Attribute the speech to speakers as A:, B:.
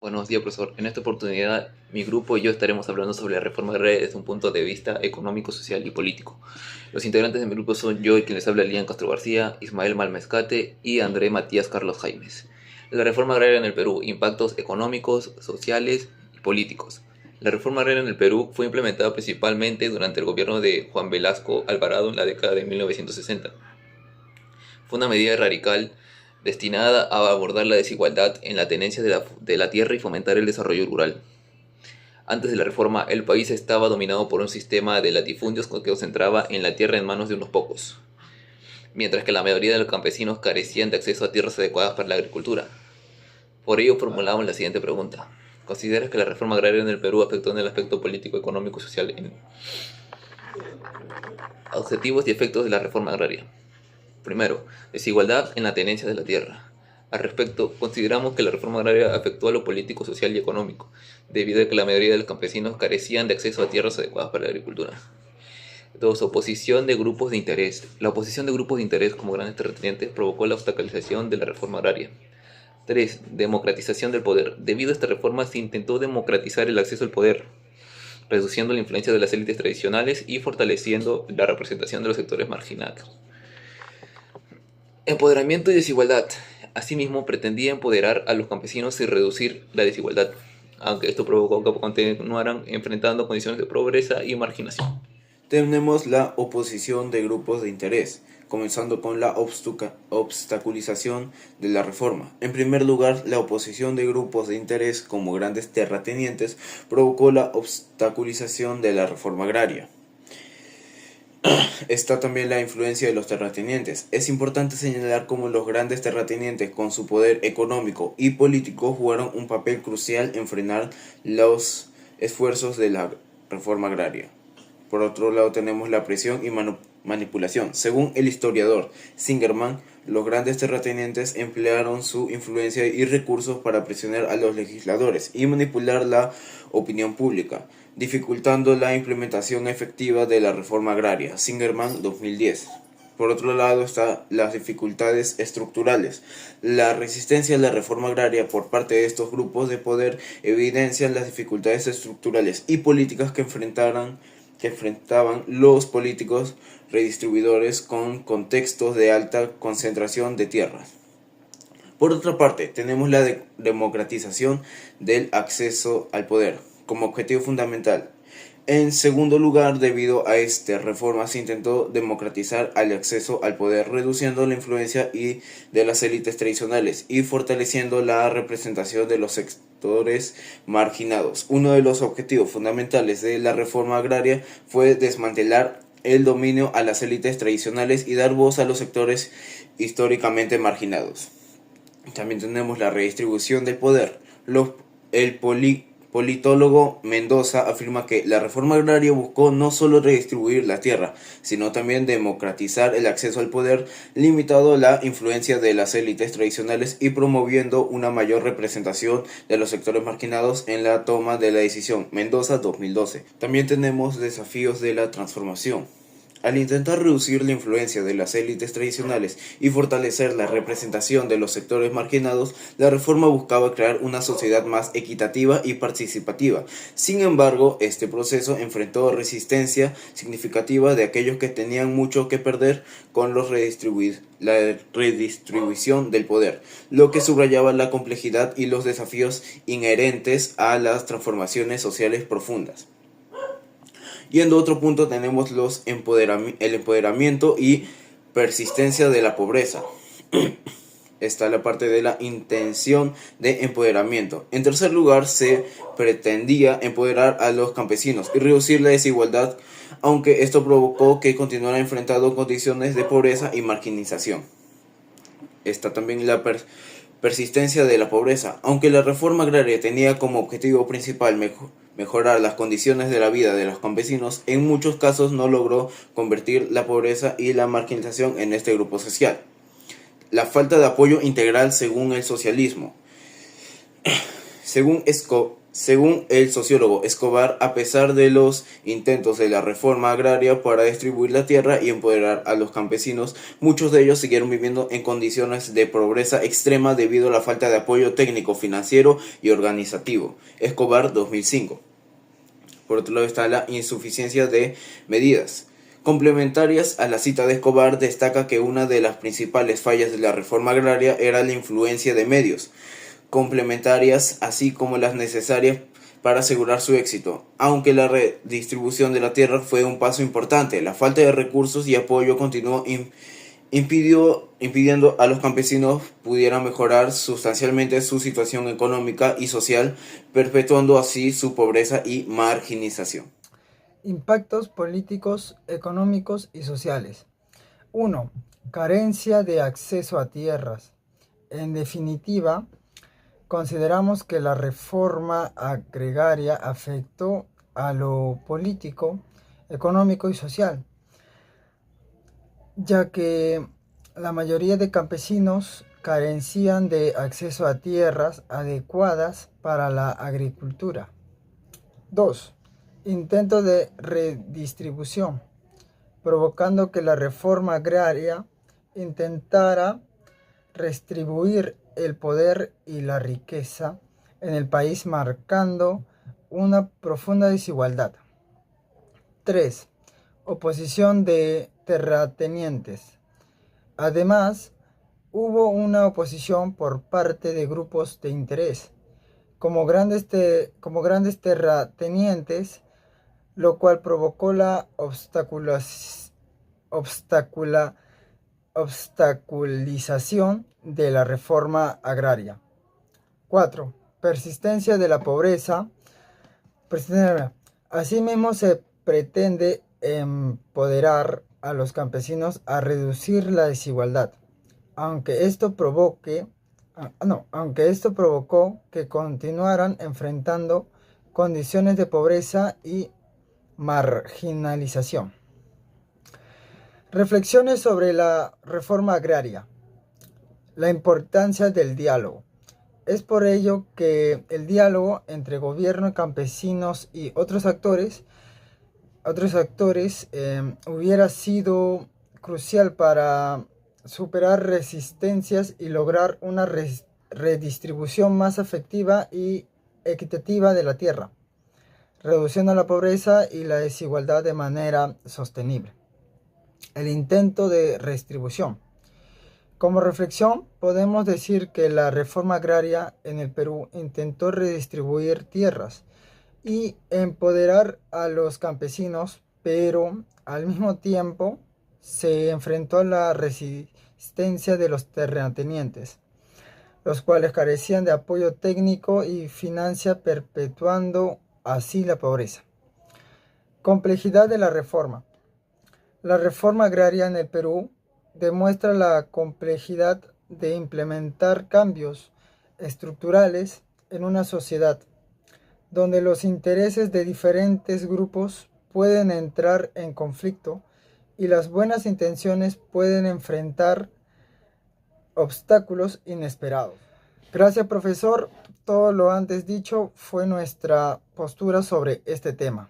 A: Buenos días, profesor. En esta oportunidad, mi grupo y yo estaremos hablando sobre la reforma agraria desde un punto de vista económico, social y político. Los integrantes de mi grupo son yo y quien les habla, Lian Castro García, Ismael Malmescate y André Matías Carlos Jaimes. La reforma agraria en el Perú: impactos económicos, sociales y políticos. La reforma agraria en el Perú fue implementada principalmente durante el gobierno de Juan Velasco Alvarado en la década de 1960. Fue una medida radical destinada a abordar la desigualdad en la tenencia de la tierra y fomentar el desarrollo rural. Antes de la reforma, el país estaba dominado por un sistema de latifundios que concentraba en la tierra en manos de unos pocos, mientras que la mayoría de los campesinos carecían de acceso a tierras adecuadas para la agricultura. Por ello formulamos la siguiente pregunta: ¿consideras que la reforma agraria en el Perú afectó en el aspecto político, económico y social en objetivos y efectos de la reforma agraria? Primero, desigualdad en la tenencia de la tierra. Al respecto, consideramos que la reforma agraria afectó a lo político, social y económico, debido a que la mayoría de los campesinos carecían de acceso a tierras adecuadas para la agricultura. 2. Oposición de grupos de interés. La oposición de grupos de interés como grandes terratenientes provocó la obstaculización de la reforma agraria. 3. Democratización del poder. Debido a esta reforma se intentó democratizar el acceso al poder, reduciendo la influencia de las élites tradicionales y fortaleciendo la representación de los sectores marginados. Empoderamiento y desigualdad. Asimismo, pretendía empoderar a los campesinos y reducir la desigualdad, aunque esto provocó que continuaran enfrentando condiciones de pobreza y marginación.
B: Tenemos la oposición de grupos de interés, comenzando con la obstaculización de la reforma. En primer lugar, la oposición de grupos de interés como grandes terratenientes provocó la obstaculización de la reforma agraria. Está también la influencia de los terratenientes. Es importante señalar cómo los grandes terratenientes, con su poder económico y político, jugaron un papel crucial en frenar los esfuerzos de la reforma agraria. Por otro lado, tenemos la presión y manipulación. Según el historiador Zingerman, los grandes terratenientes emplearon su influencia y recursos para presionar a los legisladores y manipular la opinión pública, dificultando la implementación efectiva de la reforma agraria. Zingerman, 2010. Por otro lado están las dificultades estructurales. La resistencia a la reforma agraria por parte de estos grupos de poder evidencian las dificultades estructurales y políticas que enfrentaban los políticos redistribuidores con contextos de alta concentración de tierras. Por otra parte, tenemos la democratización del acceso al poder como objetivo fundamental. En segundo lugar, debido a esta reforma se intentó democratizar el acceso al poder, reduciendo la influencia de las élites tradicionales y fortaleciendo la representación de los sectores marginados. Uno de los objetivos fundamentales de la reforma agraria fue desmantelar el dominio a las élites tradicionales y dar voz a los sectores históricamente marginados. También tenemos la redistribución del poder. El politólogo Mendoza afirma que la reforma agraria buscó no solo redistribuir la tierra, sino también democratizar el acceso al poder, limitando la influencia de las élites tradicionales y promoviendo una mayor representación de los sectores marginados en la toma de la decisión. Mendoza, 2012. También tenemos desafíos de la transformación. Al intentar reducir la influencia de las élites tradicionales y fortalecer la representación de los sectores marginados, la reforma buscaba crear una sociedad más equitativa y participativa. Sin embargo, este proceso enfrentó resistencia significativa de aquellos que tenían mucho que perder con la redistribución del poder, lo que subrayaba la complejidad y los desafíos inherentes a las transformaciones sociales profundas. Yendo a otro punto, tenemos el empoderamiento y persistencia de la pobreza. Está la parte de la intención de empoderamiento. En tercer lugar, se pretendía empoderar a los campesinos y reducir la desigualdad, aunque esto provocó que continuaran enfrentando condiciones de pobreza y marginización. Está también la persistencia de la pobreza. Aunque la reforma agraria tenía como objetivo principal mejorar las condiciones de la vida de los campesinos, en muchos casos no logró convertir la pobreza y la marginación en este grupo social. La falta de apoyo integral según el socialismo. Según Según el sociólogo Escobar, a pesar de los intentos de la reforma agraria para distribuir la tierra y empoderar a los campesinos, muchos de ellos siguieron viviendo en condiciones de pobreza extrema debido a la falta de apoyo técnico, financiero y organizativo. Escobar, 2005. Por otro lado está la insuficiencia de medidas. Complementarias a la cita de Escobar, destaca que una de las principales fallas de la reforma agraria era la influencia de medios complementarias, así como las necesarias para asegurar su éxito. Aunque la redistribución de la tierra fue un paso importante, la falta de recursos y apoyo continuó impidiendo a los campesinos pudieran mejorar sustancialmente su situación económica y social, perpetuando así su pobreza y marginización.
C: Impactos políticos, económicos y sociales. 1. Carencia de acceso a tierras. En definitiva, consideramos que la reforma agraria afectó a lo político, económico y social, ya que la mayoría de campesinos carecían de acceso a tierras adecuadas para la agricultura. 2. Intento de redistribución, provocando que la reforma agraria intentara redistribuir el poder y la riqueza en el país, marcando una profunda desigualdad. 3. Oposición de terratenientes. Además, hubo una oposición por parte de grupos de interés, como grandes terratenientes, lo cual provocó la obstaculización de la reforma agraria. 4. Persistencia de la pobreza. Asimismo, se pretende empoderar a los campesinos a reducir la desigualdad, aunque esto provocó que continuaran enfrentando condiciones de pobreza y marginalización. Reflexiones sobre la reforma agraria. La importancia del diálogo. Es por ello que el diálogo entre gobierno, campesinos y otros actores hubiera sido crucial para superar resistencias y lograr una redistribución más efectiva y equitativa de la tierra, reduciendo la pobreza y la desigualdad de manera sostenible. El intento de redistribución. Como reflexión, podemos decir que la reforma agraria en el Perú intentó redistribuir tierras y empoderar a los campesinos, pero al mismo tiempo se enfrentó a la resistencia de los terratenientes, los cuales carecían de apoyo técnico y financiero, perpetuando así la pobreza. Complejidad de la reforma. La reforma agraria en el Perú demuestra la complejidad de implementar cambios estructurales en una sociedad, donde los intereses de diferentes grupos pueden entrar en conflicto y las buenas intenciones pueden enfrentar obstáculos inesperados. Gracias, profesor. Todo lo antes dicho fue nuestra postura sobre este tema.